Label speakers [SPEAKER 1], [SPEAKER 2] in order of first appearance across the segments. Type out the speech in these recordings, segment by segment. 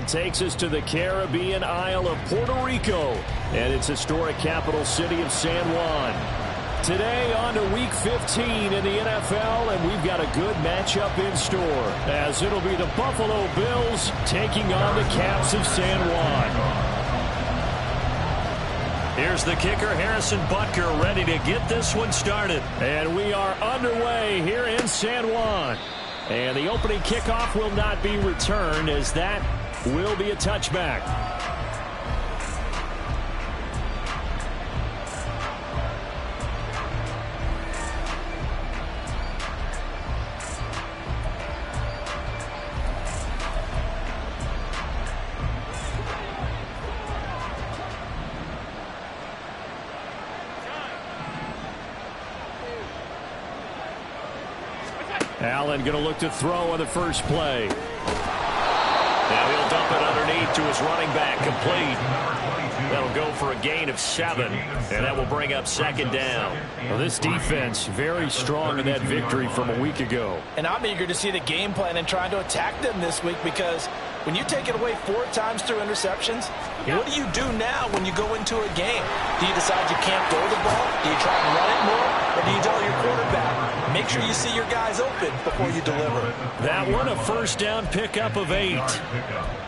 [SPEAKER 1] takes us to the Caribbean Isle of Puerto Rico and its historic capital city of San Juan. Today on to Week 15 in the NFL, and we've got a good matchup in store, as it'll be the Buffalo Bills taking on the Caps of San Juan. Here's the kicker, Harrison Butker, ready to get this one started. And we are underway here in San Juan. And the opening kickoff will not be returned, as that will be a touchback. Allen going to look to throw on the first play. Now he'll dump it underneath to his running back, complete. That'll go for a gain of 7, and that will bring up second down. Well, this defense very strong in that victory from a week ago.
[SPEAKER 2] And I'm eager to see the game plan and trying to attack them this week, because when you take it away 4 times through interceptions, what do you do now when you go into a game? Do you decide you can't throw the ball? Do you try and run it more? Or do you tell your quarterback, make sure you see your guys open before you deliver?
[SPEAKER 1] That one, a first down pickup of 8.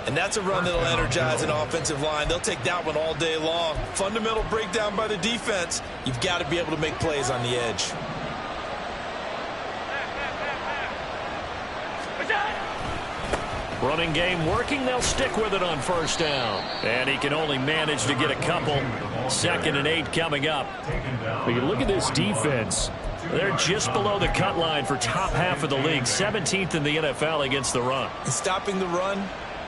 [SPEAKER 2] And that's a run that'll energize an offensive line. They'll take that one all day long. Fundamental breakdown by the defense. You've got to be able to make plays on the edge.
[SPEAKER 1] Running game working. They'll stick with it on first down. And he can only manage to get a couple. 2nd and 8 coming up. But you look at this defense. They're just below the cut line for top half of the league. 17th in the NFL against the run.
[SPEAKER 2] And stopping the run,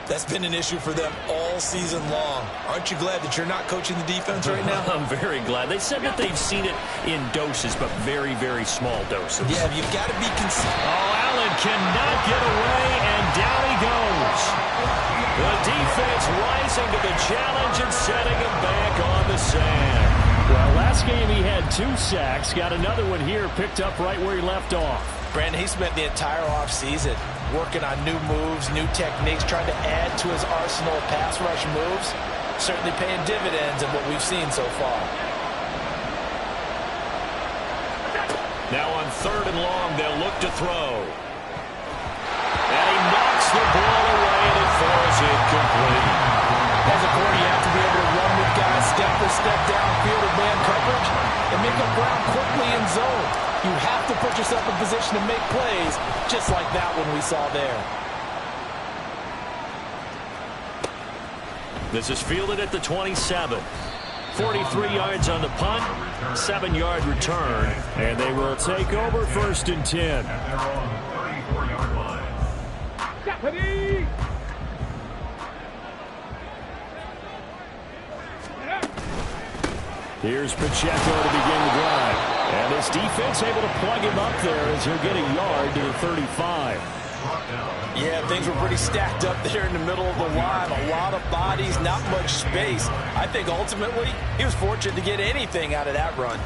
[SPEAKER 2] that's been an issue for them all season long. Aren't you glad that you're not coaching the defense right now?
[SPEAKER 1] I'm very glad. They said that they've seen it in doses, but very, very small doses.
[SPEAKER 2] Yeah, you've got to be consistent.
[SPEAKER 1] Oh, Allen cannot get away, and down he goes. The defense rising to the challenge and setting him back on the sand. Well, last game he had 2 sacks. Got another one here, picked up right where he left off.
[SPEAKER 2] Brandon, he spent the entire offseason working on new moves, new techniques, trying to add to his arsenal of pass rush moves. Certainly paying dividends in what we've seen so far.
[SPEAKER 1] Now on 3rd and long, they'll look to throw. And he knocks the ball away, and it falls incomplete.
[SPEAKER 2] As a quarter, you have to be able to run with guys step for step downfield in man coverage and make up ground quickly in zone. You have to put yourself in position to make plays, just like that one we saw there.
[SPEAKER 1] This is fielded at the 27. 43 yards on the punt, 7-yard return, and they will take over 1st and 10. Here's Pacheco to begin the drive. And this defense able to plug him up there as he'll get a yard to the 35.
[SPEAKER 2] Yeah, things were pretty stacked up there in the middle of the line. A lot of bodies, not much space. I think ultimately he was fortunate to get anything out of that run.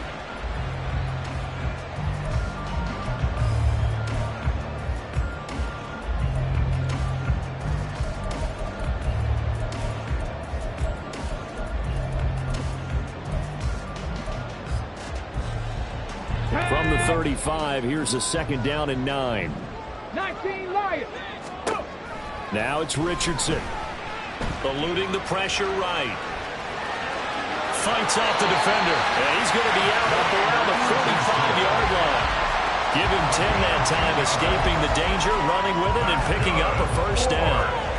[SPEAKER 1] From the 35, here's a 2nd down and 9.
[SPEAKER 3] 19 Lions.
[SPEAKER 1] Now it's Richardson. Eluding the pressure right. Fights off the defender. And he's going to be out up around the 45-yard line. Give him 10 that time, escaping the danger, running with it, and picking up a first down.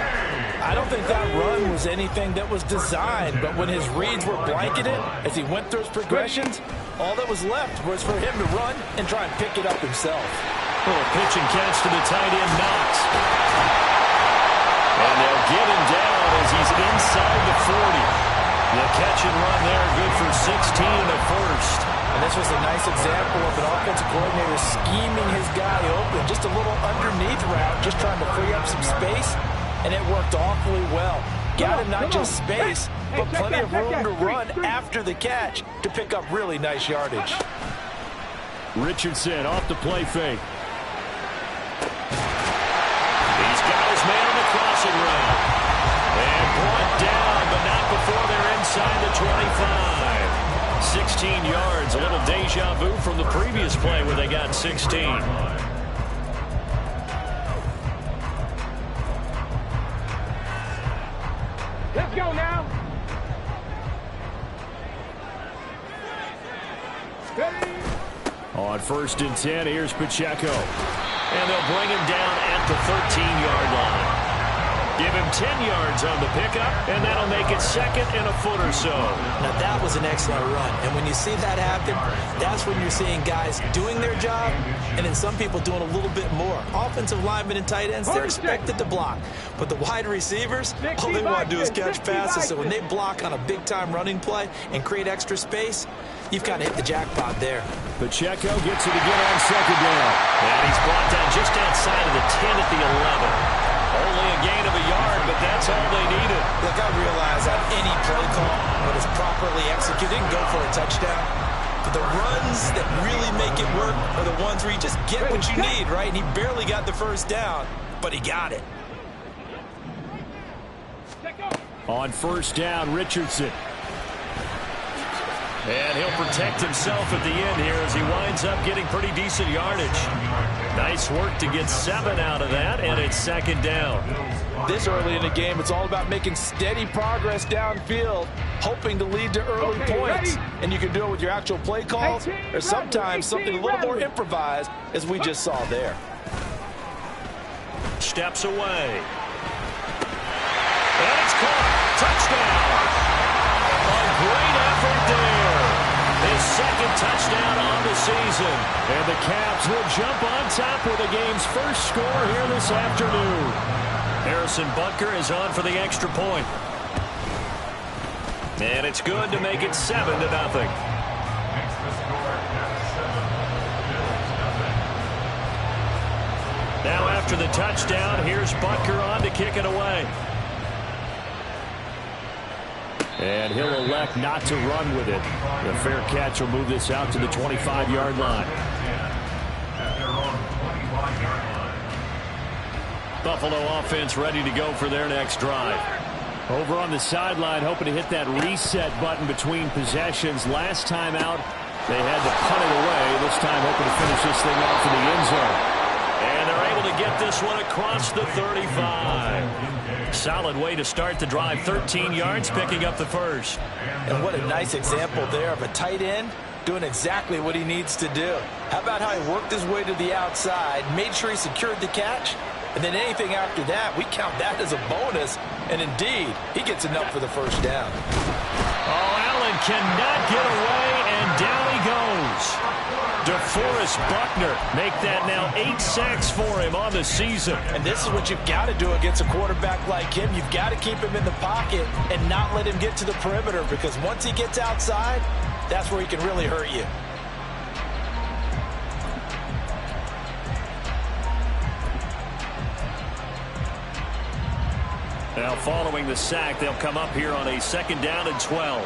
[SPEAKER 2] I don't think that run was anything that was designed, but when his reads were blanketed as he went through his progressions, all that was left was for him to run and try and pick it up himself.
[SPEAKER 1] Little pitch and catch to the tight end, Knox. And they'll get him down as he's inside the 40. The catch and run there, good for 16 and a first.
[SPEAKER 2] And this was a nice example of an offensive coordinator scheming his guy open. Just a little underneath route, just trying to free up some space, and it worked awfully well. Got him not just space, but plenty of room to run after the catch to pick up really nice yardage.
[SPEAKER 1] Richardson off the play fake. He's got his man on the crossing route. 16 yards. A little deja vu from the previous play where they got 16.
[SPEAKER 3] Let's go now. Ready.
[SPEAKER 1] On 1st and 10, here's Pacheco. And they'll bring him down at the 13-yard line. Give him 10 yards on the pickup, and that'll make it 2nd and a foot or so.
[SPEAKER 2] Now, that was an excellent run. And when you see that happen, that's when you're seeing guys doing their job and then some people doing a little bit more. Offensive linemen and tight ends, they're expected to block. But the wide receivers, all they want to do is catch passes. So when they block on a big-time running play and create extra space, you've kind of hit the jackpot there.
[SPEAKER 1] Pacheco gets it again on 2nd down. And he's brought down just outside of the 10 at the 11. Only a gain of a yard, but that's all they needed.
[SPEAKER 2] Look, I realize on any play call, when it's properly executed, go for a touchdown. But the runs that really make it work are the ones where you just get what you need, right? And he barely got the 1st down, but he got it.
[SPEAKER 1] On 1st down, Richardson. And he'll protect himself at the end here as he winds up getting pretty decent yardage. Nice work to get 7 out of that, and it's 2nd down.
[SPEAKER 2] This early in the game, it's all about making steady progress downfield, hoping to lead to early points. And you can do it with your actual play calls, or sometimes something a little more improvised, as we just saw there.
[SPEAKER 1] Steps away. And it's caught. Touchdown. A great effort there. His 2nd touchdown on the season. And the Caps will jump on top with the game's first score here this afternoon. Harrison Butker is on for the extra point. And it's good to make it 7-0. Now after the touchdown, here's Butker on to kick it away. And he'll elect not to run with it. The fair catch will move this out to the 25-yard line. Buffalo offense ready to go for their next drive. Over on the sideline, hoping to hit that reset button between possessions. Last time out, they had to punt it away. This time hoping to finish this thing off in the end zone. And they're able to get this one across the 35. Solid way to start the drive. 13 yards, picking up the 1st.
[SPEAKER 2] And what a nice example there of a tight end doing exactly what he needs to do. How about how he worked his way to the outside, made sure he secured the catch, and then anything after that, we count that as a bonus. And indeed, he gets enough for the 1st down.
[SPEAKER 1] Oh, Allen cannot get away, and down he goes. DeForest Buckner make that now 8 sacks for him on the season.
[SPEAKER 2] And this is what you've got to do against a quarterback like him. You've got to keep him in the pocket and not let him get to the perimeter, because once he gets outside, that's where he can really hurt you.
[SPEAKER 1] Now following the sack, they'll come up here on a 2nd down and 12.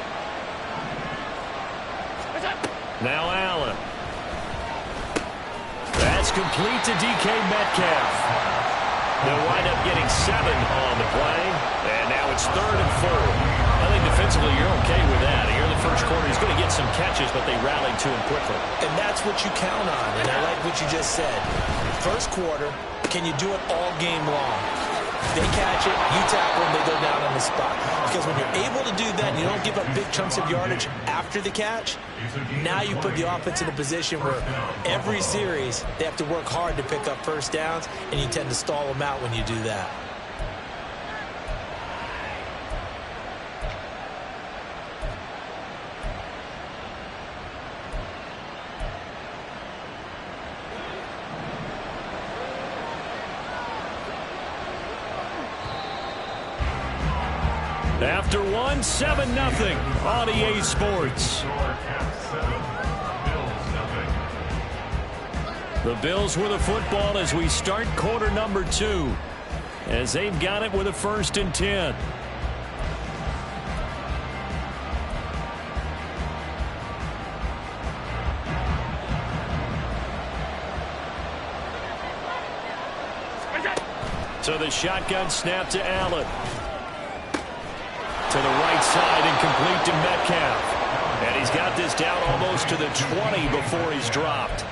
[SPEAKER 1] Now Allen. That's complete to DK Metcalf. They'll wind up getting 7 on the play. And now it's 3rd and 4. I think defensively you're okay with that. Here in the first quarter, he's going to get some catches, but they rallied to him quickly.
[SPEAKER 2] And that's what you count on. And I like what you just said. First quarter, can you do it all game long? They catch it, you tackle them, they go down on the spot. Because when you're able to do that and you don't give up big chunks of yardage after the catch, now you put the offense in a position where every series they have to work hard to pick up 1st downs, and you tend to stall them out when you do that.
[SPEAKER 1] After one, 7-0 on EA Sports. The Bills with the football as we start quarter number 2, as they've got it with a 1st and 10. So the shotgun snap to Allen. To the right side and complete to Metcalf. And he's got this down almost to the 20 before he's dropped.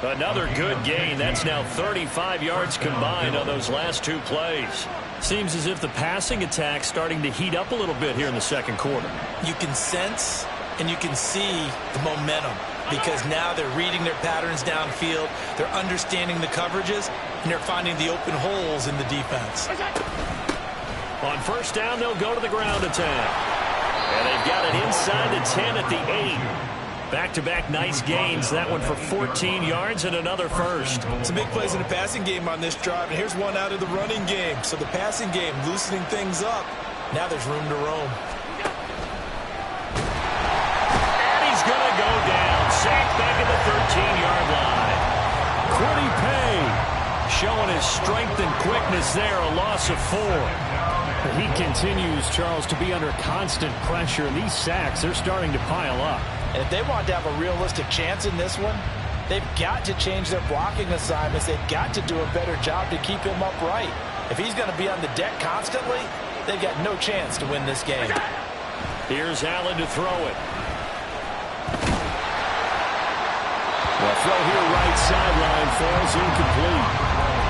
[SPEAKER 1] Another good gain. That's now 35 yards combined on those last two plays. Seems as if the passing attack's starting to heat up a little bit here in the second quarter.
[SPEAKER 2] You can sense and you can see the momentum because now they're reading their patterns downfield, they're understanding the coverages, and they're finding the open holes in the defense.
[SPEAKER 1] On first down, they'll go to the ground attack. And they've got it inside the 10 at the 8. Back-to-back nice gains. That one for 14 yards and another first.
[SPEAKER 2] Some big plays in the passing game on this drive, and here's one out of the running game. So the passing game loosening things up. Now there's room to roam.
[SPEAKER 1] And he's going to go down. Sacked back at the 13-yard line. Quiddy Pay showing his strength and quickness there. A loss of 4. He continues, Charles, to be under constant pressure. And these sacks, they're starting to pile up.
[SPEAKER 2] And if they want to have a realistic chance in this one, they've got to change their blocking assignments. They've got to do a better job to keep him upright. If he's going to be on the deck constantly, they've got no chance to win this game.
[SPEAKER 1] Here's Allen to throw it. The throw here right sideline falls incomplete.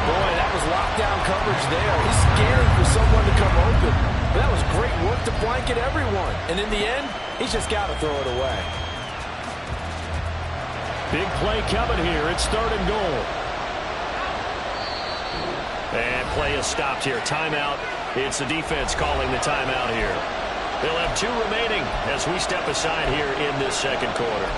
[SPEAKER 2] Boy, that was lockdown coverage there. He's scaring for someone to come open. But that was great work to blanket everyone. And in the end, he's just got to throw it away.
[SPEAKER 1] Big play coming here. It's 3rd and goal. And play is stopped here. Timeout. It's the defense calling the timeout here. They'll have 2 remaining as we step aside here in this second quarter.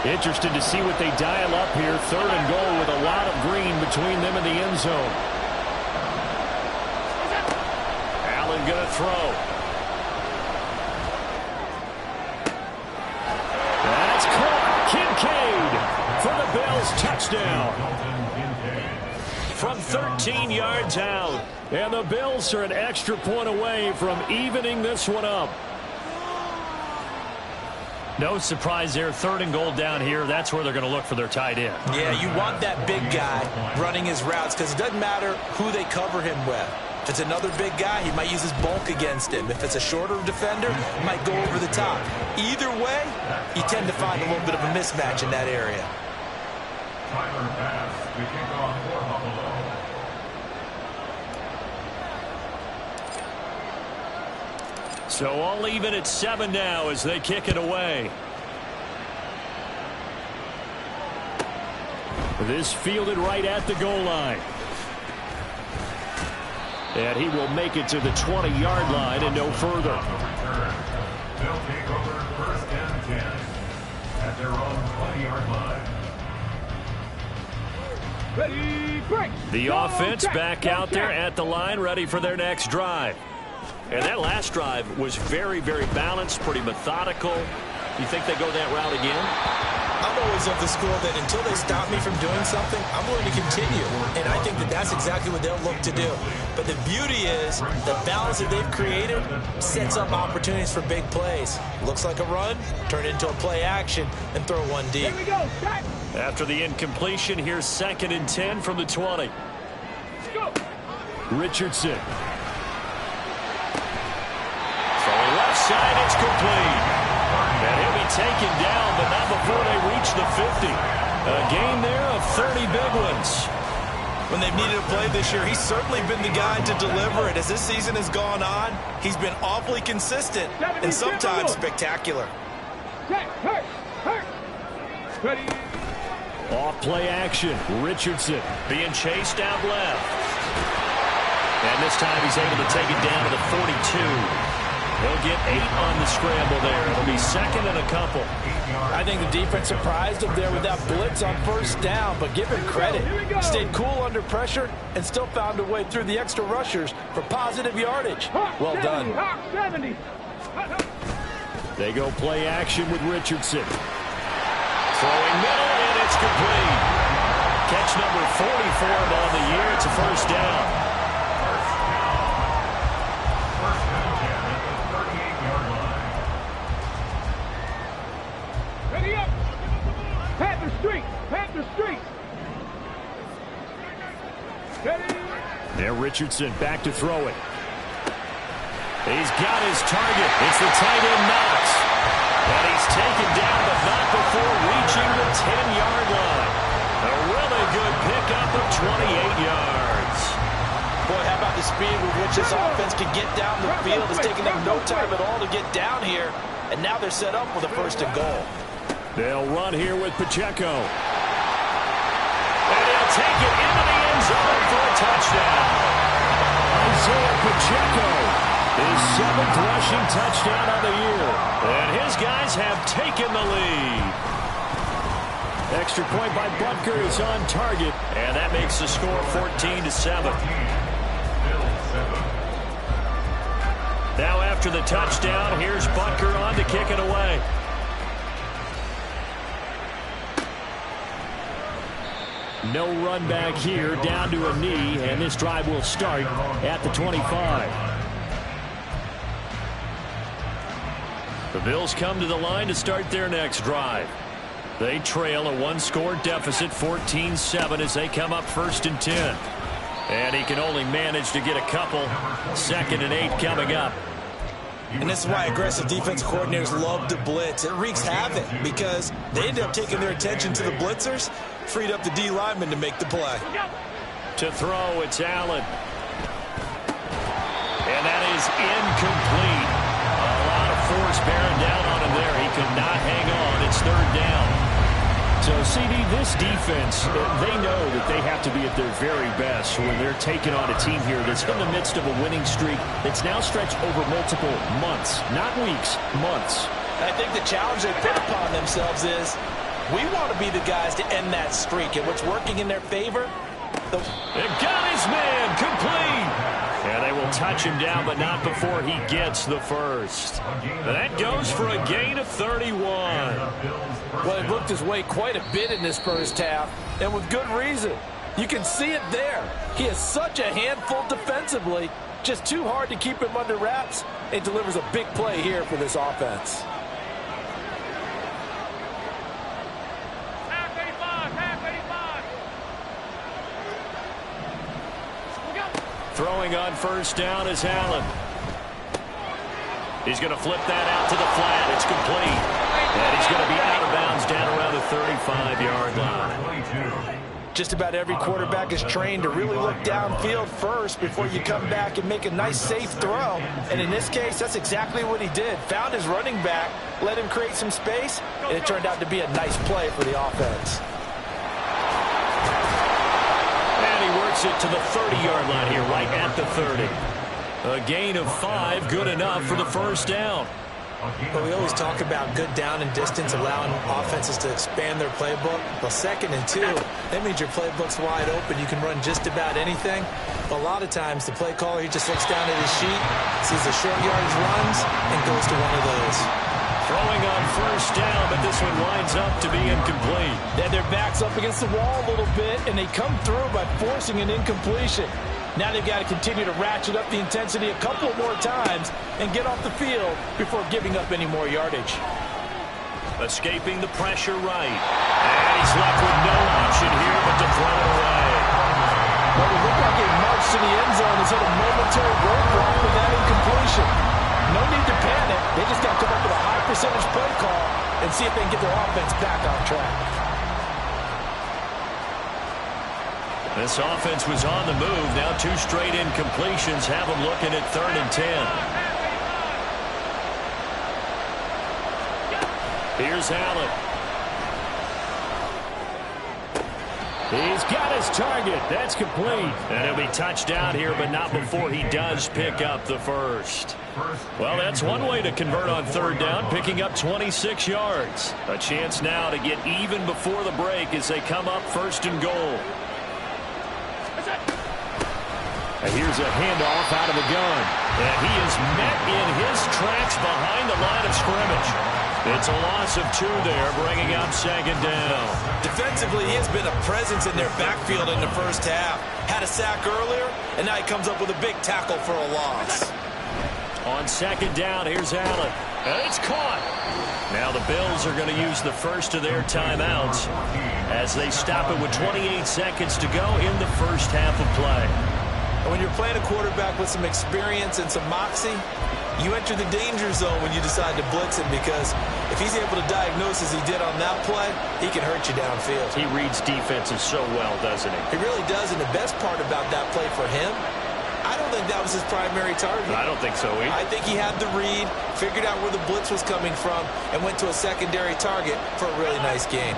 [SPEAKER 1] Interested to see what they dial up here. 3rd and goal with a lot of green between them and the end zone. Allen going to throw. That's caught. Kincaid for the Bills. Touchdown. From 13 yards out. And the Bills are an extra point away from evening this one up. No surprise there. 3rd and goal down here. That's where they're going to look for their tight end.
[SPEAKER 2] Yeah, you want that big guy running his routes because it doesn't matter who they cover him with. If it's another big guy, he might use his bulk against him. If it's a shorter defender, he might go over the top. Either way, you tend to find a little bit of a mismatch in that area.
[SPEAKER 4] Tyler Bass, the kickoff for Buffalo.
[SPEAKER 1] So all even at 7 now as they kick it away. This fielded right at the goal line. And he will make it to the 20-yard line and no further.
[SPEAKER 4] They'll take over 1st and 10 at their own 20-yard line.
[SPEAKER 3] Ready, break.
[SPEAKER 1] The offense back out there at the line, ready for their next drive. And that last drive was very, very balanced, pretty methodical. You think they go that route again?
[SPEAKER 2] I'm always of the school that until they stop me from doing something, I'm going to continue. And I think that that's exactly what they'll look to do. But the beauty is the balance that they've created sets up opportunities for big plays. Looks like a run, turn it into a play action, and throw one deep.
[SPEAKER 3] Here we go. Shot.
[SPEAKER 1] After the incompletion, here's 2nd and 10 from the 20.
[SPEAKER 3] Go.
[SPEAKER 1] Richardson. Left side, it's complete. And he'll be taken down, but not before they reach the 50. A gain there of 30 big ones.
[SPEAKER 2] When they've needed a play this year, he's certainly been the guy to deliver it. As this season has gone on, he's been awfully consistent and sometimes spectacular.
[SPEAKER 3] Ready.
[SPEAKER 1] Off play action. Richardson being chased out left. And this time he's able to take it down to the 42. They'll get 8 on the scramble there. It'll be 2nd and a couple.
[SPEAKER 2] I think the defense surprised him there with that blitz on 1st down, but give him credit. Stayed cool under pressure and still found a way through the extra rushers for positive yardage. Well done.
[SPEAKER 3] 70.
[SPEAKER 1] They go play action with Richardson. Throwing middle, and it's complete. Catch number 44 on the year. It's a 1st down.
[SPEAKER 3] Ready up. Panther Street. Panther Street. Ready.
[SPEAKER 1] There, Richardson back to throw it. He's got his target. It's the tight end Knox. And he's taken down, but not before reaching the 10-yard line. A really good pickup of 28 yards.
[SPEAKER 2] Boy, how about the speed with which this offense can get down the field? It's taken them no time at all to get down here. And now they're set up with a 1st and goal.
[SPEAKER 1] They'll run here with Pacheco. And he'll take it into the end zone for a touchdown. Isaiah Pacheco, his 7th rushing touchdown of the year. And his guys have taken the lead. Extra point by Butker is on target. And that makes the score 14-7. Now after the touchdown, here's Butker on to kick it away. No run back here, down to a knee, and this drive will start at the 25. The Bills come to the line to start their next drive. They trail a 1-score deficit, 14-7, as they come up 1st and 10. And he can only manage to get a couple. 2nd and 8 coming up.
[SPEAKER 2] And this is why aggressive defense coordinators love to blitz. It wreaks havoc because they end up taking their attention to the blitzers, freed up the D lineman to make the play.
[SPEAKER 1] To throw, it's Allen. And that is incomplete. A lot of force bearing down on him there. He could not hang on. It's 3rd down. So, CD, this defense, they know that they have to be at their very best when they're taking on a team here that's in the midst of a winning streak that's now stretched over multiple months, not weeks, months.
[SPEAKER 2] I think the challenge they put upon themselves is we want to be the guys to end that streak. And what's working in their favor?
[SPEAKER 1] They got his man complete. And they will touch him down, but not before he gets the 1st. That goes for a gain of 31.
[SPEAKER 2] Well, he looked his way quite a bit in this 1st half, and with good reason. You can see it there. He is such a handful defensively, just too hard to keep him under wraps. It delivers a big play here for this offense.
[SPEAKER 1] Throwing on 1st down is Allen. He's going to flip that out to the flat. It's complete. And he's going to be out of bounds down around the 35-yard line.
[SPEAKER 2] Just about every quarterback is trained to really look downfield first before you come back and make a nice, safe throw. And in this case, that's exactly what he did. Found his running back, let him create some space, and it turned out to be a nice play for the offense.
[SPEAKER 1] Works it to the 30-yard line here, right at the 30. A gain of 5, good enough for the 1st down.
[SPEAKER 2] But we always talk about good down and distance, allowing offenses to expand their playbook. Well, 2nd and 2, that means your playbook's wide open. You can run just about anything. But a lot of times, the play caller, he just looks down at his sheet, sees the short yardage runs, and goes to one of those.
[SPEAKER 1] Throwing on 1st down, but this one winds up to be incomplete.
[SPEAKER 2] Then their back's up against the wall a little bit, and they come through by forcing an incompletion. Now they've got to continue to ratchet up the intensity a couple more times and get off the field before giving up any more yardage.
[SPEAKER 1] Escaping the pressure right. And he's left with no option here but to throw it away.
[SPEAKER 2] Well, it looked like a march to the end zone has hit a momentary roadblock with that incompletion. No need to panic. They just got to come up with a high percentage play call and see if they can get their offense back on track.
[SPEAKER 1] This offense was on the move. Now 2 straight incompletions have them looking at 3rd and 10. Here's Allen. He's got his target. That's complete. And he'll be touchdown here, but not before he does pick up the 1st. Well, that's one way to convert on 3rd down, picking up 26 yards. A chance now to get even before the break as they come up 1st and goal. And here's a handoff out of the gun. And he is met in his tracks behind the line of scrimmage. It's a loss of 2 there, bringing up 2nd down.
[SPEAKER 2] Defensively, he has been a presence in their backfield in the 1st half. Had a sack earlier, and now he comes up with a big tackle for a loss.
[SPEAKER 1] On 2nd down, here's Allen. And it's caught. Now the Bills are going to use the first of their timeouts as they stop it with 28 seconds to go in the first half of play.
[SPEAKER 2] And when you're playing a quarterback with some experience and some moxie, you enter the danger zone when you decide to blitz him, because if he's able to diagnose as he did on that play, he can hurt you downfield.
[SPEAKER 1] He reads defenses so well, doesn't he?
[SPEAKER 2] He really does, and the best part about that play for him, I don't think that was his primary target.
[SPEAKER 1] I don't think so either.
[SPEAKER 2] I think he had the read, figured out where the blitz was coming from, and went to a secondary target for a really nice game.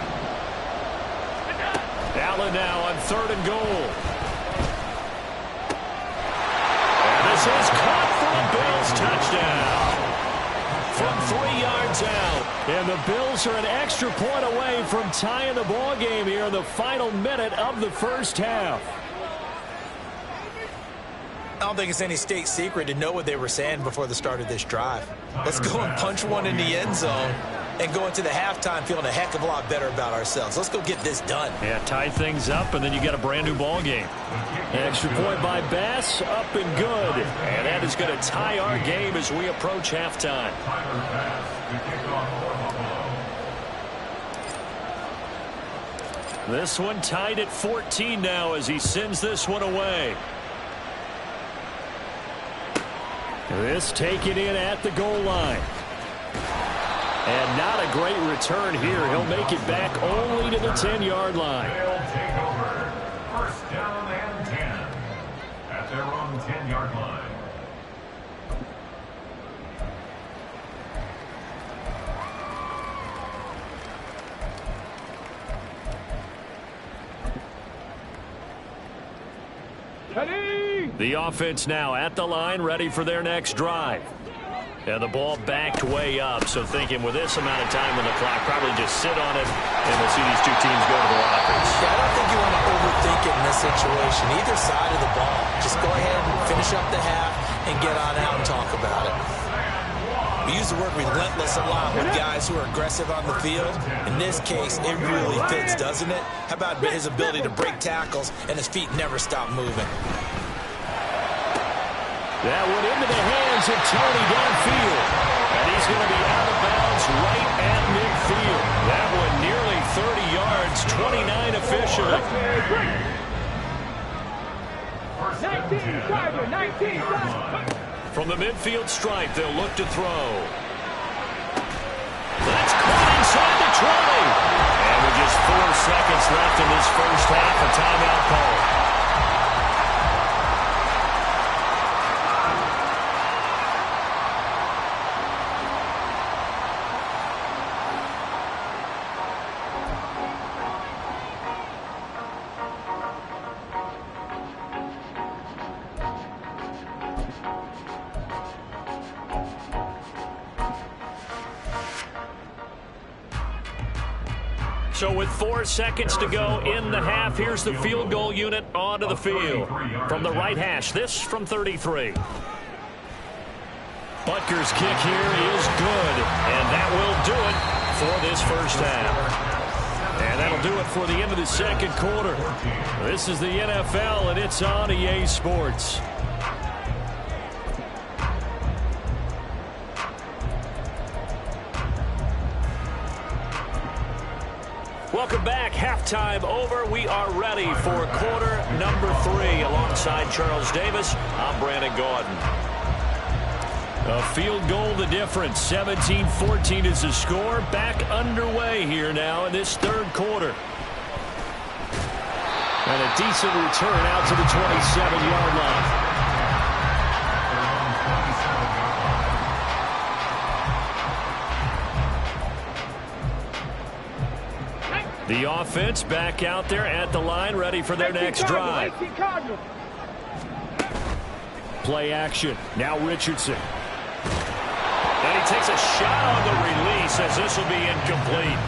[SPEAKER 1] Allen now on 3rd and goal. And this is caught for a Bills touchdown. From 3 yards out. And the Bills are an extra point away from tying the ball game here in the final minute of the first half.
[SPEAKER 2] I don't think it's any state secret to know what they were saying before the start of this drive. Let's go and punch one in the end zone and go into the halftime feeling a heck of a lot better about ourselves. Let's go get this done.
[SPEAKER 1] Yeah, tie things up, and then you get a brand-new ball game. Extra point by Bass, up and good. And that is going to tie our game as we approach halftime. This one tied at 14 now as he sends this one away. This taken in at the goal line. And not a great return here. He'll make it back only to the 10-yard line.
[SPEAKER 4] They'll take over. First down and 10 at their own 10-yard line.
[SPEAKER 1] The offense now at the line, ready for their next drive. And the ball backed way up, so thinking with this amount of time on the clock, probably just sit on it, and we'll see these two teams go to the lockers.
[SPEAKER 2] Yeah, I don't think you want to overthink it in this situation. Either side of the ball. Just go ahead and finish up the half and get on out and talk about it. We use the word relentless a lot with guys who are aggressive on the field. In this case, it really fits, doesn't it? How about his ability to break tackles and his feet never stop moving?
[SPEAKER 1] That went into the hands of Tony downfield. And he's going to be out of bounds right at midfield. That one nearly 30 yards, 29 officially.
[SPEAKER 3] 19, Charger, 19, Charger.
[SPEAKER 1] From the midfield stripe, they'll look to throw. That's caught inside the 20. And with just 4 seconds left in this first half, a timeout call. So with 4 seconds to go in the half, here's the field goal unit onto the field. From the right hash, this from 33. Butker's kick here is good, and that will do it for this first half. And that'll do it for the end of the second quarter. This is the NFL, and it's on EA Sports. Welcome back. Halftime over. We are ready for quarter number 3. Alongside Charles Davis, I'm Brandon Gaudin. A field goal the difference. 17-14 is the score. Back underway here now in this third quarter. And a decent return out to the 27-yard line. The offense back out there at the line, ready for their next drive. Play action. Now Richardson. And he takes a shot on the release as this will be incomplete.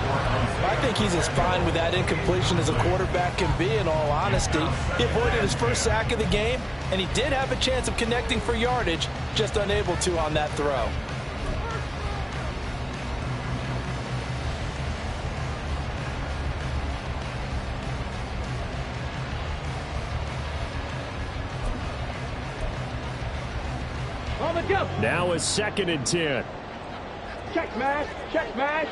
[SPEAKER 2] I think he's as fine with that incompletion as a quarterback can be, in all honesty. He avoided his first sack of the game, and he did have a chance of connecting for yardage, just unable to on that throw.
[SPEAKER 3] On the jump.
[SPEAKER 1] Now is 2nd and 10.
[SPEAKER 3] Check smash. Check smash.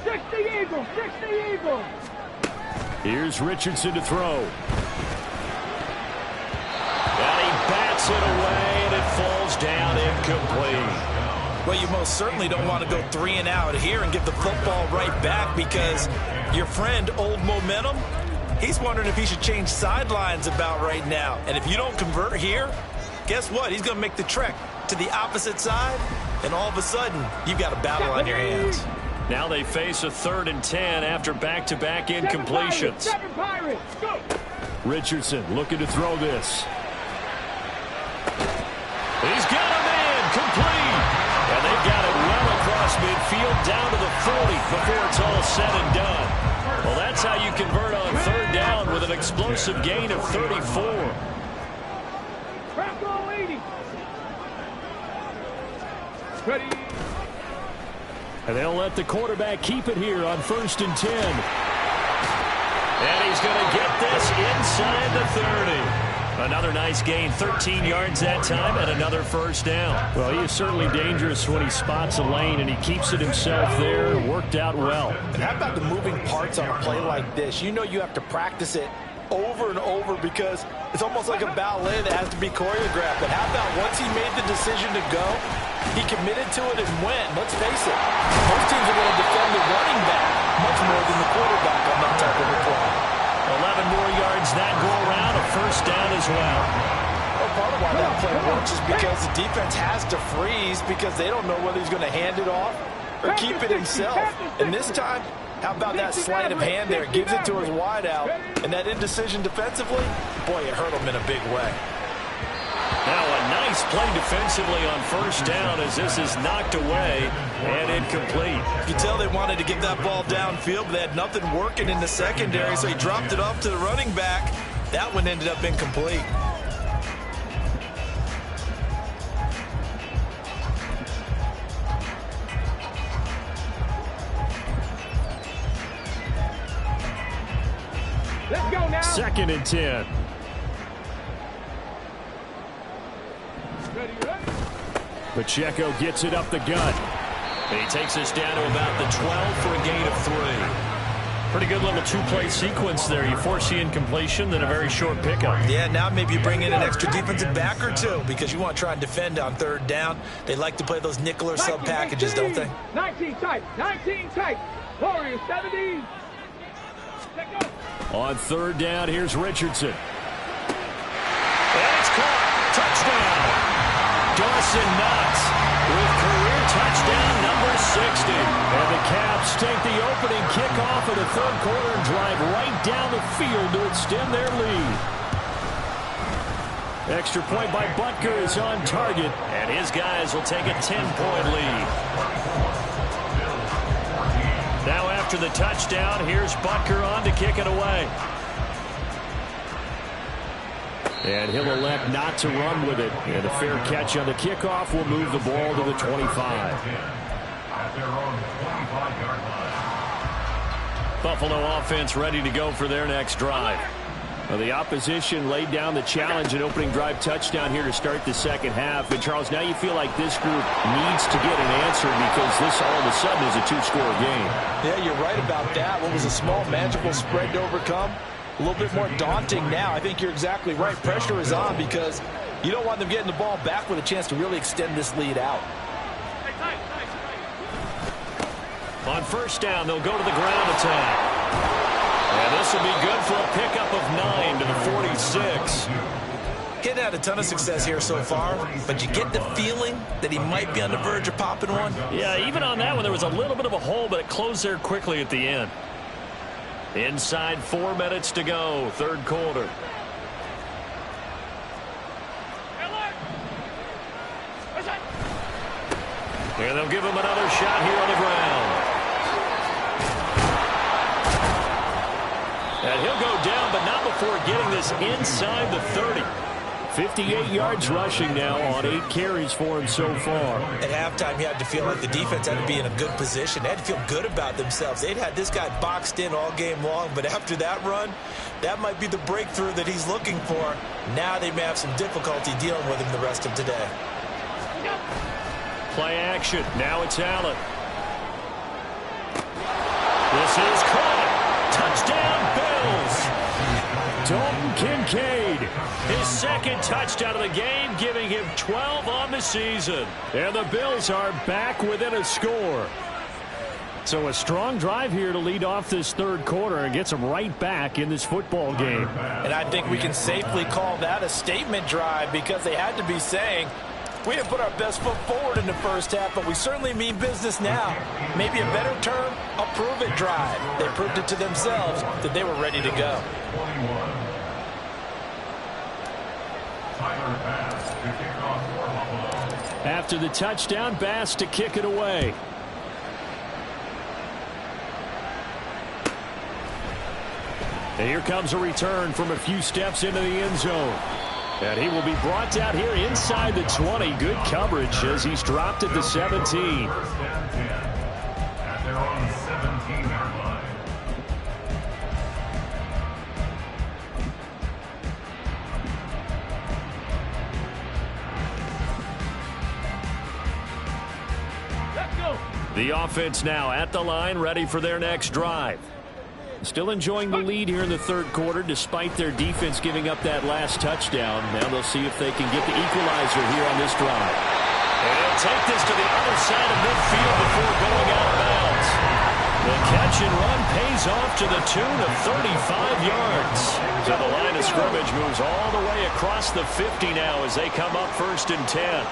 [SPEAKER 3] 60 Eagles. 60 Eagles.
[SPEAKER 1] Here's Richardson to throw. And he bats it away, and it falls down incomplete.
[SPEAKER 2] Well, you most certainly don't want to go 3 and out here and give the football right back, because your friend, Old Momentum, he's wondering if he should change sidelines about right now. And if you don't convert here, guess what? He's going to make the trek to the opposite side, and all of a sudden, you've got a battle on your hands.
[SPEAKER 1] Now they face a 3rd and 10 after back-to-back incompletions.
[SPEAKER 3] 7 Pirates. Go.
[SPEAKER 1] Richardson looking to throw this. He's got him in, complete. And they've got it well across midfield down to the 40 before it's all said and done. Well, that's how you convert on 3rd down with an explosive gain of 34.
[SPEAKER 3] Bronco 80. Ready.
[SPEAKER 1] And they'll let the quarterback keep it here on 1st and 10. And he's going to get this inside the 30. Another nice gain, 13 yards that time, and another 1st down. Well, he is certainly dangerous when he spots a lane, and he keeps it himself there. Worked out well.
[SPEAKER 2] And how about the moving parts on a play like this? You know you have to practice it over and over, because it's almost like a ballet that has to be choreographed. But how about once he made the decision to go, he committed to it and went. Let's face it, most teams are going to defend the running back much more than the quarterback on that type of a play.
[SPEAKER 1] 11 more yards that go around, a 1st down as well.
[SPEAKER 2] Well, part of why that play works is because the defense has to freeze, because they don't know whether he's going to hand it off or keep it himself. And this time, how about that sleight of hand there? Gives it to his wideout, and that indecision defensively, boy, it hurt him in a big way.
[SPEAKER 1] Now a nice play defensively on 1st down as this is knocked away and incomplete.
[SPEAKER 2] You can tell they wanted to get that ball downfield, but they had nothing working in the secondary, so he dropped it off to the running back. That one ended up incomplete.
[SPEAKER 3] Let's go now.
[SPEAKER 1] 2nd and 10.
[SPEAKER 3] Ready, ready.
[SPEAKER 1] Pacheco gets it up the gut. And he takes us down to about the 12 for a gain of 3. Pretty good little 2-play sequence there. You force the incompletion, then a very short pickup.
[SPEAKER 2] Yeah, now maybe you bring in an extra defensive back or two, because you want to try and defend on 3rd down. They like to play those nickel or sub packages, don't they?
[SPEAKER 3] 19 tight. 19 tight. Warriors 70.
[SPEAKER 1] On 3rd down, here's Richardson. And it's caught. Touchdown. Dawson Knox with career touchdown number 60. And the Caps take the opening kickoff of the 3rd quarter and drive right down the field to extend their lead. Extra point by Butker is on target, and his guys will take a 10-point lead. Now after the touchdown, here's Butker on to kick it away. And he'll elect not to run with it. And a fair catch on the kickoff will move the ball to the 25.
[SPEAKER 4] At their own 25-yard line.
[SPEAKER 1] Buffalo offense ready to go for their next drive. Well, the opposition laid down the challenge and opening drive touchdown here to start the 2nd half. And, Charles, now you feel like this group needs to get an answer, because this all of a sudden is a 2-score game.
[SPEAKER 2] Yeah, you're right about that. What was a small, manageable spread to overcome? A little bit more daunting now. I think you're exactly right. Pressure is on, because you don't want them getting the ball back with a chance to really extend this lead out.
[SPEAKER 1] On 1st down, they'll go to the ground attack. And this will be good for a pickup of 9 to the 46.
[SPEAKER 2] He hadn't had a ton of success here so far, but you get the feeling that he might be on the verge of popping one.
[SPEAKER 1] Yeah, even on that one, there was a little bit of a hole, but it closed there quickly at the end. Inside 4 minutes to go, 3rd quarter. And they'll give him another shot here on the ground. And he'll go down, but not before getting this inside the 30. 58 yards rushing now on 8 carries for him so far.
[SPEAKER 2] At halftime, you had to feel like the defense had to be in a good position. They had to feel good about themselves. They'd had this guy boxed in all game long, but after that run, that might be the breakthrough that he's looking for. Now they may have some difficulty dealing with him the rest of today.
[SPEAKER 1] play action. Now it's Allen. This is caught. Touchdown, Bills. Dalton Kincaid. His second touchdown of the game, giving him 12 on the season. And the Bills are back within a score. So a strong drive here to lead off this third quarter and gets them right back in this football game.
[SPEAKER 2] And I think we can safely call that a statement drive because they had to be saying, we didn't put our best foot forward in the first half, but we certainly mean business now. Maybe a better term, a prove-it drive. They proved it to themselves that they were ready to go.
[SPEAKER 1] After the touchdown, Bass to kick it away. And here comes a return from a few steps into the end zone. And he will be brought down here inside the 20. Good coverage as he's dropped at the 17.
[SPEAKER 4] First and 10 at their own 17-yard line.
[SPEAKER 3] Let's go.
[SPEAKER 1] The offense now at the line, ready for their next drive. Still enjoying the lead here in the third quarter despite their defense giving up that last touchdown. Now they'll see if they can get the equalizer here on this drive. And they'll take this to the other side of midfield before going out of bounds. The catch and run pays off to the tune of 35 yards. So the line of scrimmage moves all the way across the 50 now as they come up 1st and 10.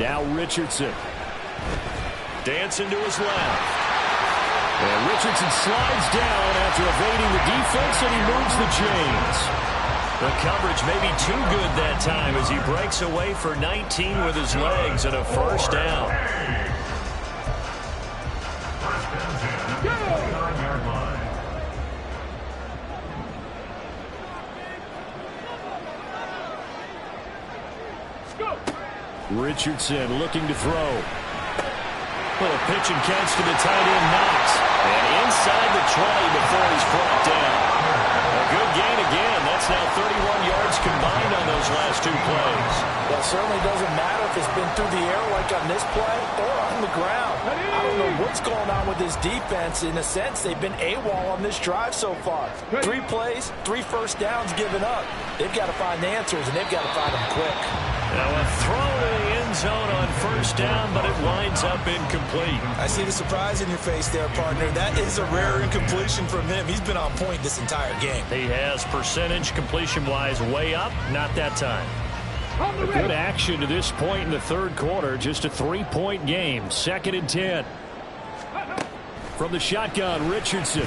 [SPEAKER 1] Now Richardson. Dancing to his left. And Richardson slides down after evading the defense, and he moves the chains. The coverage may be too good that time as he breaks away for 19 with his legs and a first down. Richardson looking to throw. Little pitch and catch to the tight end, Knox. And inside the 20 before he's brought down. A good gain again. That's now 31 yards combined on those last two plays.
[SPEAKER 2] That certainly doesn't matter if it's been through the air like on this play or on the ground. I don't know what's going on with this defense. In a sense, they've been AWOL on this drive so far. 3 plays, 3 first downs given up. They've got to find the answers, and they've got to find them quick.
[SPEAKER 1] Now a throw to the end zone on first down, but it winds up incomplete.
[SPEAKER 2] I see the surprise in your face there, partner. That is a rare incompletion from him. He's been on point this entire game.
[SPEAKER 1] He has percentage completion-wise way up, not that time. A good action to this point in the third quarter. Just a 3-point game. 2nd and 10. From the shotgun, Richardson.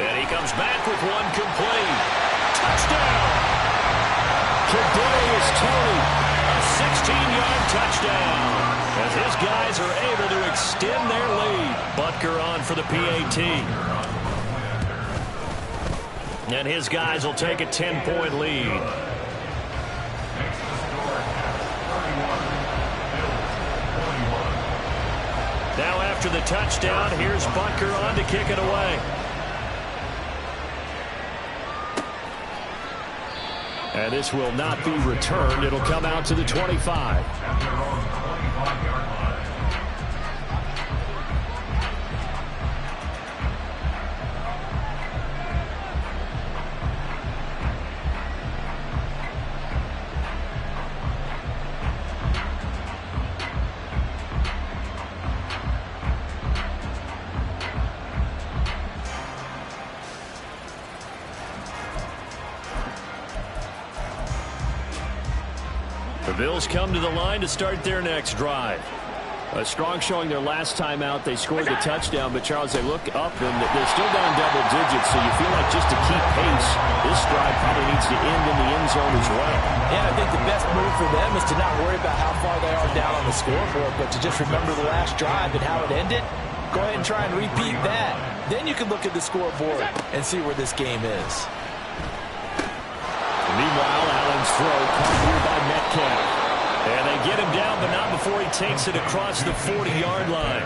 [SPEAKER 1] And he comes back with one complete. Touchdown! Kadarius Toney, a 16-yard touchdown. As his guys are able to extend their lead. Butker on for the PAT. And his guys will take a 10-point lead. Now after the touchdown, here's Butker on to kick it away. And this will not be returned. It'll come out to the 25. The Bills come to the line to start their next drive. A strong showing their last time out. They scored the touchdown, but Charles, they look up and they're still down double digits, so you feel like just to keep pace, this drive probably needs to end in the end zone as well.
[SPEAKER 2] Yeah, I think the best move for them is to not worry about how far they are down on the scoreboard, but to just remember the last drive and how it ended. Go ahead and try and repeat that. Then you can look at the scoreboard and see where this game is.
[SPEAKER 1] Meanwhile, Allen's throw caught here by Metcalf. And they get him down, but not before he takes it across the 40-yard line.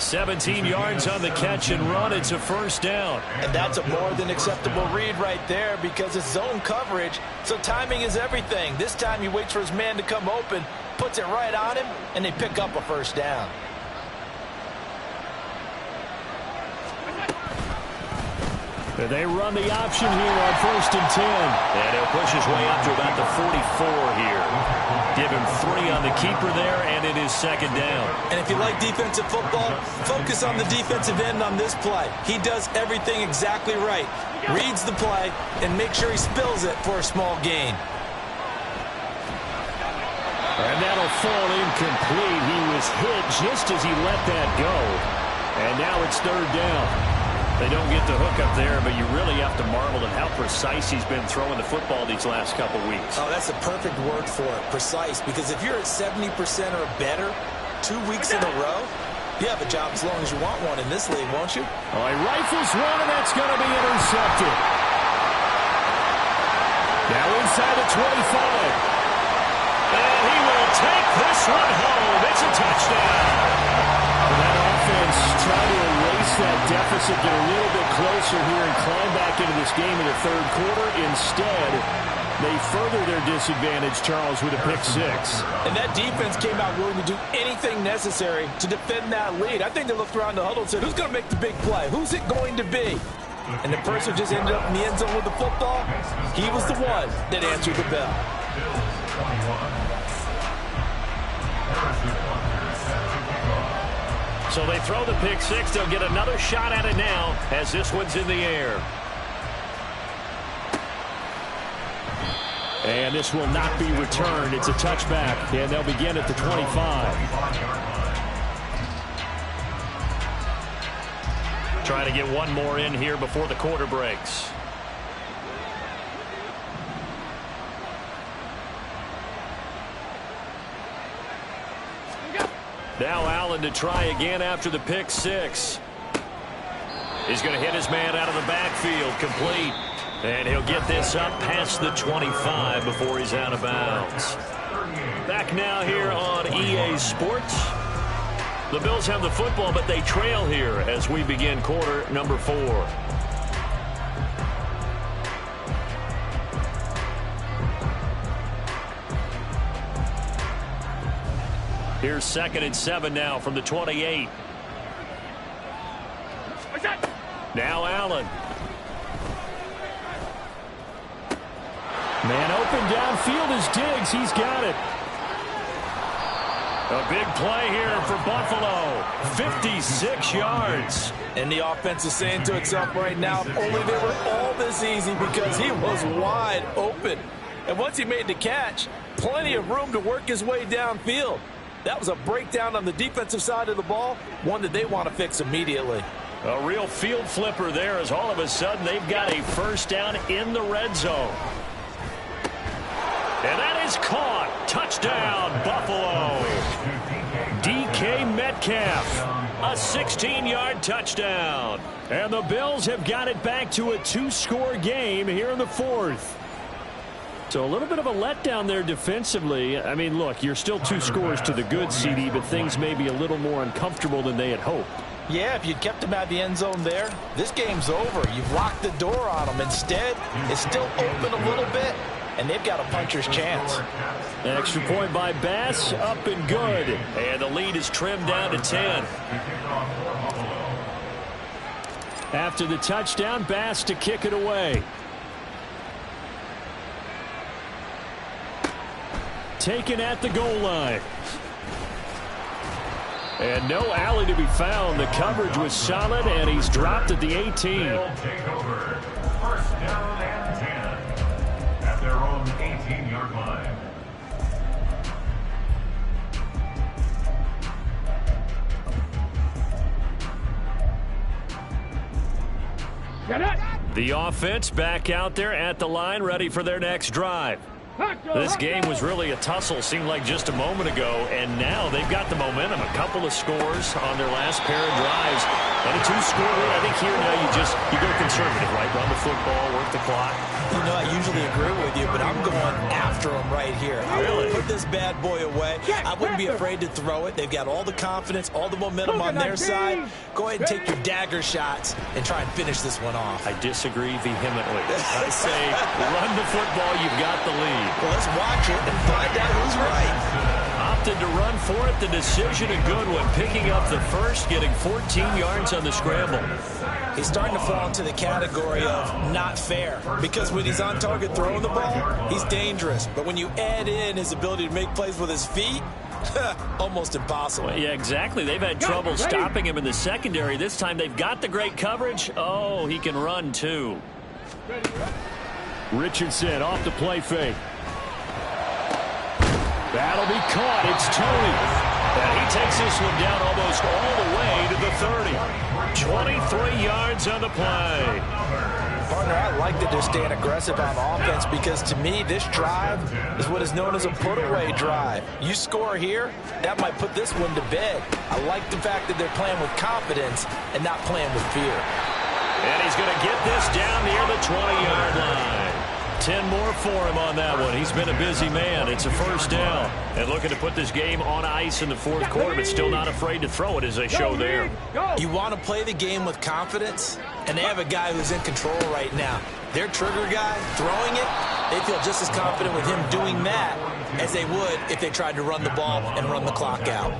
[SPEAKER 1] 17 yards on the catch and run. It's a first down.
[SPEAKER 2] And that's a more than acceptable read right there because it's zone coverage, so timing is everything. This time he waits for his man to come open, puts it right on him, and they pick up a first down.
[SPEAKER 1] They run the option here on 1st and 10. And he'll push his way up to about the 44 here. Give him 3 on the keeper there, and it is 2nd down.
[SPEAKER 2] And if you like defensive football, focus on the defensive end on this play. He does everything exactly right. Reads the play and make sure he spills it for a small gain.
[SPEAKER 1] And that'll fall incomplete. He was hit just as he let that go. And now it's 3rd down. They don't get the hook up there, but you really have to marvel at how precise he's been throwing the football these last couple weeks.
[SPEAKER 2] Oh, that's a perfect word for it, precise, because if you're at 70% or better 2 weeks in a row, you have a job as long as you want one in this league, won't you?
[SPEAKER 1] Oh, he rifles one, and that's going to be intercepted. Now inside the 25. And he will take this one home. It's a touchdown. That offense trying to erase that deficit, get a little bit closer here and climb back into this game in the 3rd quarter. Instead, they further their disadvantage, Charles, with a pick 6.
[SPEAKER 2] And that defense came out willing to do anything necessary to defend that lead. I think they looked around the huddle and said, who's going to make the big play? Who's it going to be? And the person who just ended up in the end zone with the football, he was the one that answered the bell.
[SPEAKER 1] So they throw the pick 6. They'll get another shot at it now as this one's in the air. And this will not be returned. It's a touchback, and they'll begin at the 25. Trying to get one more in here before the quarter breaks. Now Allen to try again after the pick 6. He's going to hit his man out of the backfield, complete. And he'll get this up past the 25 before he's out of bounds. Back now here on EA Sports. The Bills have the football, but they trail here as we begin quarter number 4. Here's 2nd and 7 now from the 28. Now Allen. Man open downfield is Diggs. He's got it. A big play here for Buffalo. 56 yards.
[SPEAKER 2] And the offense is saying to itself right now, if only they were all this easy, because he was wide open. And once he made the catch, plenty of room to work his way downfield. That was a breakdown on the defensive side of the ball, one that they want to fix immediately.
[SPEAKER 1] A real field flipper there as all of a sudden they've got a first down in the red zone. And that is caught. Touchdown, Buffalo. DK Metcalf, a 16-yard touchdown. And the Bills have got it back to a 2-score game here in the 4th. So a little bit of a letdown there defensively. I mean, look, you're still 2 scores to the good, CD, but things may be a little more uncomfortable than they had hoped.
[SPEAKER 2] Yeah, if you'd kept him out of the end zone there, this game's over. You've locked the door on him. Instead, it's still open a little bit, and they've got a puncher's chance.
[SPEAKER 1] An extra point by Bass, up and good. And the lead is trimmed down to 10. After the touchdown, Bass to kick it away. Taken at the goal line. And no alley to be found. The coverage was solid, and he's dropped at the 18.
[SPEAKER 4] They'll take over. First down and 10 at their own 18-yard line.
[SPEAKER 1] The offense back out there at the line, ready for their next drive. This game was really a tussle, seemed like just a moment ago, and now they've got the momentum. A couple of scores on their last pair of drives. And a 2-score lead. I think here now you go conservative, right? Run the football, work the clock.
[SPEAKER 2] You know, I usually agree with you, but I'm going after him right here. I want to put this bad boy away. I wouldn't be afraid to throw it. They've got all the confidence, all the momentum on their side. Go ahead and take your dagger shots and try and finish this one off.
[SPEAKER 1] I disagree vehemently. I say run the football, you've got the lead.
[SPEAKER 2] Well, let's watch it and find out who's right.
[SPEAKER 1] Opted to run for it. The decision a good one. Picking up the first, getting 14 yards on the scramble.
[SPEAKER 2] He's starting to fall into the category of not fair, because when he's on target throwing the ball, he's dangerous. But when you add in his ability to make plays with his feet, almost impossible.
[SPEAKER 1] Well, yeah, exactly. They've had trouble stopping him in the secondary. This time they've got the great coverage. Oh, he can run too. Richardson off the play fake. That'll be caught. It's Tony. And he takes this one down almost all the way to the 30. 23 yards on the play.
[SPEAKER 2] Partner, I like that they're staying aggressive on offense, because to me, this drive is what is known as a put-away drive. You score here, that might put this one to bed. I like the fact that they're playing with confidence and not playing with fear.
[SPEAKER 1] And he's going to get this down near the 20-yard line. 10 more for him on that one. He's been a busy man. It's a first down. And looking to put this game on ice in the fourth quarter, but still not afraid to throw it, as they show there.
[SPEAKER 2] You want to play the game with confidence, and they have a guy who's in control right now. Their trigger guy throwing it, they feel just as confident with him doing that as they would if they tried to run the ball and run the clock out.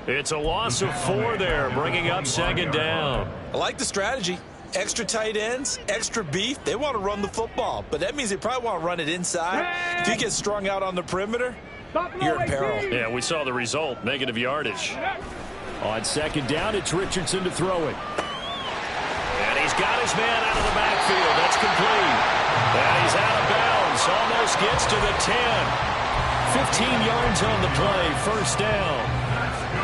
[SPEAKER 1] It's a loss of 4 there, bringing up second down.
[SPEAKER 2] I like the strategy. Extra tight ends, extra beef. They want to run the football, but that means they probably want to run it inside. If you get strung out on the perimeter, you're in peril.
[SPEAKER 1] Yeah, we saw the result, negative yardage. On second down, it's Richardson to throw it. And he's got his man out of the backfield. That's complete. And he's out of bounds. Almost gets to the 10. 15 yards on the play, first down.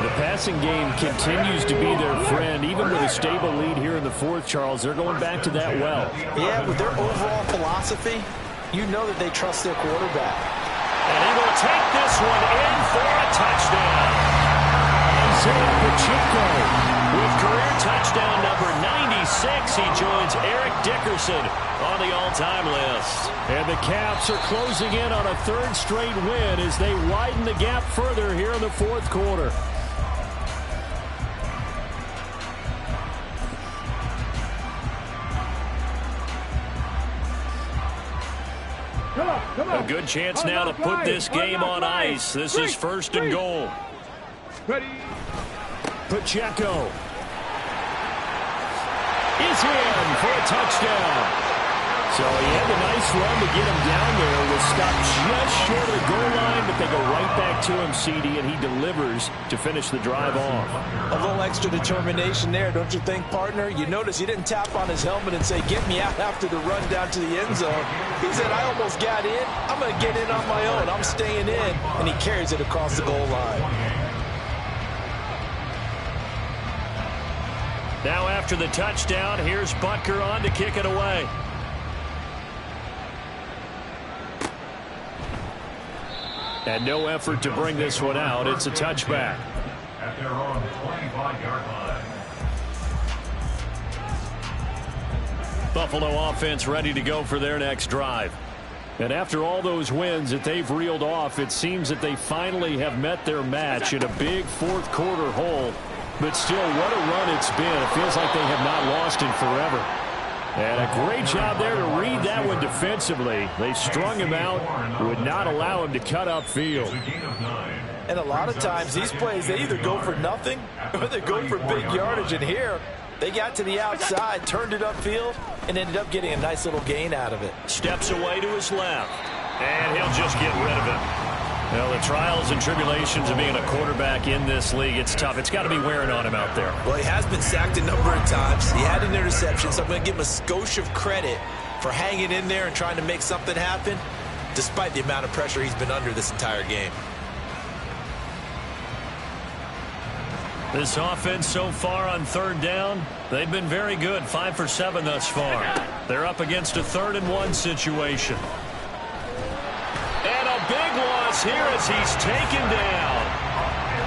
[SPEAKER 1] The passing game continues to be their friend, even with a stable lead here in the fourth, Charles. They're going back to that well.
[SPEAKER 2] Yeah, with their overall philosophy, you know that they trust their quarterback.
[SPEAKER 1] And he will take this one in for a touchdown. Isaiah Pacheco with career touchdown number 96. He joins Eric Dickerson on the all-time list. And the Caps are closing in on a third straight win as they widen the gap further here in the fourth quarter. A good chance now to put this game on ice. This is first and goal. Pacheco is in for a touchdown. So he had a nice run to get him down there. Was stopped just short of the goal line, but they go right back to him, CD, and he delivers to finish the drive off.
[SPEAKER 2] A little extra determination there, don't you think, partner? You notice he didn't tap on his helmet and say, get me out after the run down to the end zone. He said, I almost got in. I'm going to get in on my own. I'm staying in. And he carries it across the goal line.
[SPEAKER 1] Now after the touchdown, here's Butker on to kick it away. And no effort to bring this one out. It's a touchback.
[SPEAKER 4] At their own 25-yard line.
[SPEAKER 1] Buffalo offense ready to go for their next drive. And after all those wins that they've reeled off, it seems that they finally have met their match in a big fourth quarter hole. But still, what a run it's been. It feels like they have not lost in forever. And a great job there to read that one defensively. They strung him out, would not allow him to cut upfield.
[SPEAKER 2] And a lot of times, these plays, they either go for nothing or they go for big yardage. And here, they got to the outside, turned it upfield, and ended up getting a nice little gain out of it.
[SPEAKER 1] Steps away to his left, and he'll just get rid of it. Well, the trials and tribulations of being a quarterback in this league, it's tough. It's got to be wearing on him out there.
[SPEAKER 2] Well, he has been sacked a number of times. He had an interception, so I'm going to give him a skosh of credit for hanging in there and trying to make something happen, despite the amount of pressure he's been under this entire game.
[SPEAKER 1] This offense so far on third down, they've been very good. 5 for 7 thus far. They're up against a 3rd-and-1 situation. And a big loss here as he's taken down.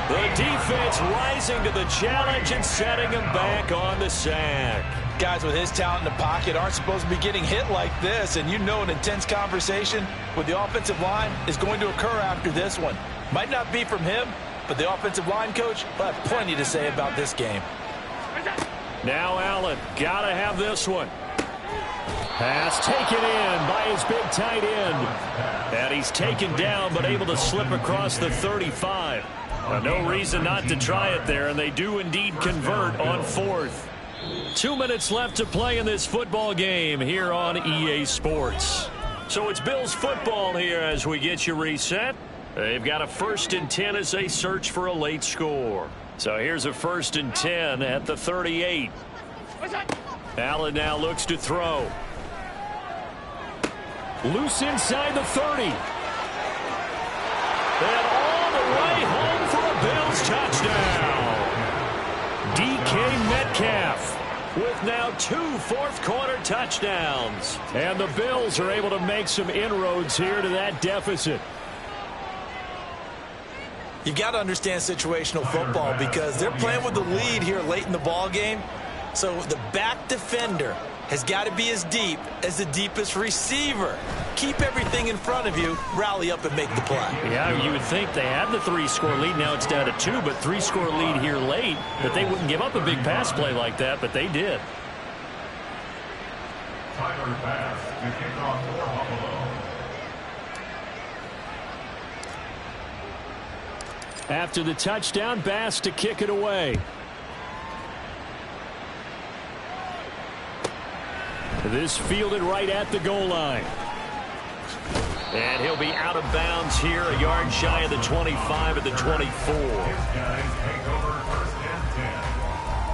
[SPEAKER 1] The defense rising to the challenge and setting him back on the sack.
[SPEAKER 2] Guys with his talent in the pocket aren't supposed to be getting hit like this, and you know an intense conversation with the offensive line is going to occur after this one. Might not be from him, but the offensive line coach will have plenty to say about this game.
[SPEAKER 1] Now Allen, gotta have this one. Pass taken in by his big tight end. And he's taken down, but able to slip across the 35. No reason not to try it there, and they do indeed convert on 4th. 2 minutes left to play in this football game here on EA Sports. So it's Bills football here as we get you reset. They've got a 1st and 10 as they search for a late score. So here's a 1st and 10 at the 38. Allen now looks to throw. Loose inside the 30. And all the way home for a Bills touchdown. DK Metcalf with now 2 fourth-quarter touchdowns. And the Bills are able to make some inroads here to that deficit.
[SPEAKER 2] You've got to understand situational football because they're playing with the lead here late in the ball game. So the back defender has got to be as deep as the deepest receiver. Keep everything in front of you, rally up and make the play.
[SPEAKER 1] Yeah, you would think they had the 3-score lead. Now it's down to 2, but 3-score lead here late, that they wouldn't give up a big pass play like that, but they did.
[SPEAKER 4] Tyler Bass to kick off for Buffalo.
[SPEAKER 1] After the touchdown, Bass to kick it away. This fielded right at the goal line. And he'll be out of bounds here, a yard shy of the 25 at the 24.
[SPEAKER 4] His guys take over 1st and 10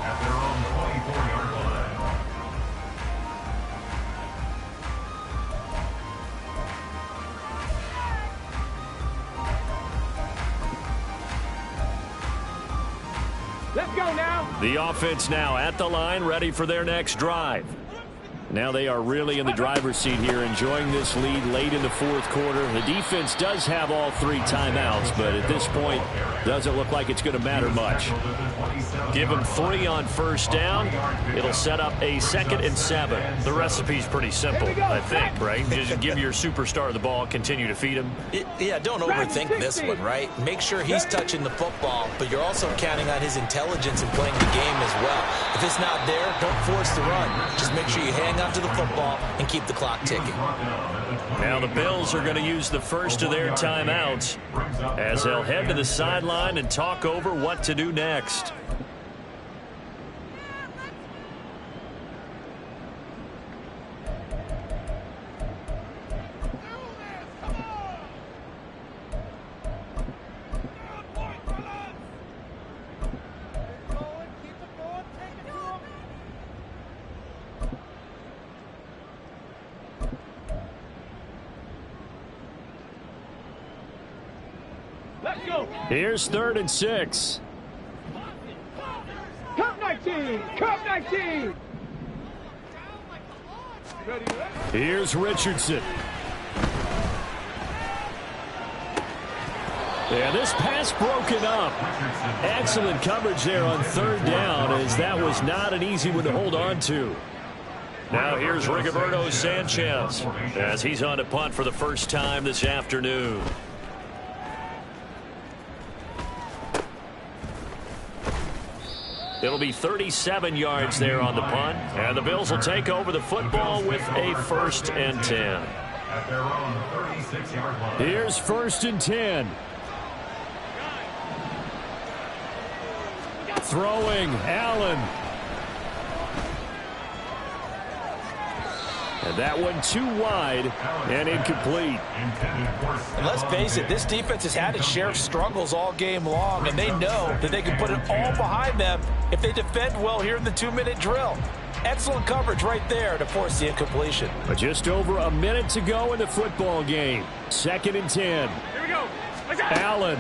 [SPEAKER 4] at their own 24-yard line.
[SPEAKER 3] Let's go now.
[SPEAKER 1] The offense now at the line, ready for their next drive. Now they are really in the driver's seat here, enjoying this lead late in the 4th quarter. The defense does have all 3 timeouts, but at this point, doesn't look like it's going to matter much. Give them 3 on 1st down. It'll set up a 2nd and 7. The recipe's pretty simple, I think, right? Just give your superstar the ball, continue to feed him.
[SPEAKER 2] Yeah, don't overthink this one, right? Make sure he's touching the football, but you're also counting on his intelligence in playing the game as well. If it's not there, don't force the run. Just make sure you hang on to the football and keep the clock ticking.
[SPEAKER 1] Now the Bills are going to use the first of their timeouts as they'll head to the sideline and talk over what to do next. Here's 3rd and 6.
[SPEAKER 3] Cup 19. Cup 19.
[SPEAKER 1] Here's Richardson. Yeah, this pass broken up. Excellent coverage there on 3rd down, as that was not an easy one to hold on to. Now here's Rigoberto Sanchez as he's on to punt for the first time this afternoon. It'll be 37 yards there on the punt. And the Bills will take over the football with a 1st and 10.
[SPEAKER 4] At their own 36-yard line.
[SPEAKER 1] Here's 1st and 10. Throwing, Allen. And that one too wide and incomplete.
[SPEAKER 2] And let's face it, this defense has had its share of struggles all game long, and they know that they can put it all behind them if they defend well here in the 2-minute drill. Excellent coverage right there to force the incompletion.
[SPEAKER 1] But just over a minute to go in the football game. 2nd and 10.
[SPEAKER 3] Here we go.
[SPEAKER 1] Allen.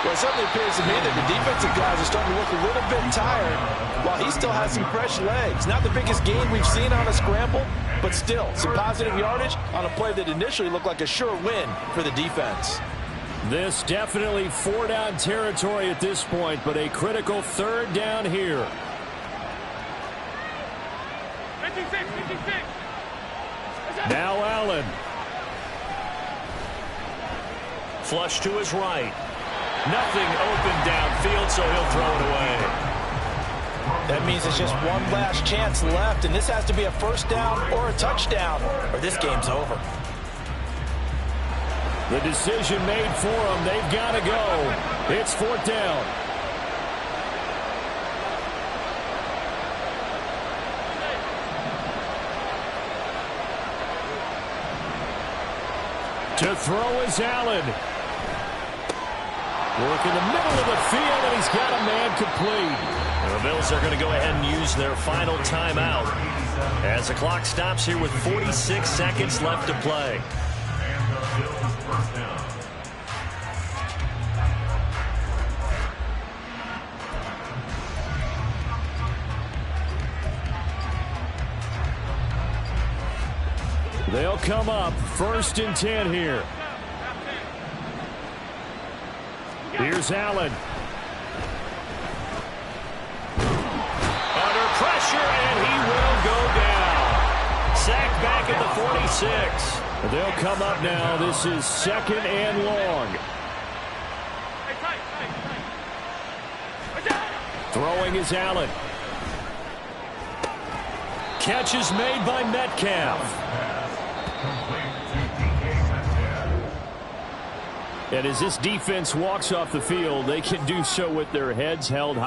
[SPEAKER 2] Well, it certainly appears to me that the defensive guys are starting to look a little bit tired while he still has some fresh legs. Not the biggest gain we've seen on a scramble, but still, some positive yardage on a play that initially looked like a sure win for the defense.
[SPEAKER 1] This definitely 4-down territory at this point, but a critical 3rd down here.
[SPEAKER 3] 56.
[SPEAKER 1] Now Allen. Flush to his right. Nothing open downfield, so he'll throw it away.
[SPEAKER 2] That means it's just one last chance left, and this has to be a 1st down or a touchdown, or this game's over.
[SPEAKER 1] The decision made for them. They've got to go. It's 4th down. To throw is Allen. Work in the middle of the field, and he's got a man complete. The Bills are going to go ahead and use their final timeout as the clock stops here with 46 seconds left to play.
[SPEAKER 4] And the Bills' 1st down.
[SPEAKER 1] They'll come up 1st and 10 here. Here's Allen. Under pressure, and he will go down. Sacked back at the 46. They'll come up now. This is 2nd and long. Throwing is Allen. Catch is made by Metcalf. And as this defense walks off the field, they can do so with their heads held high.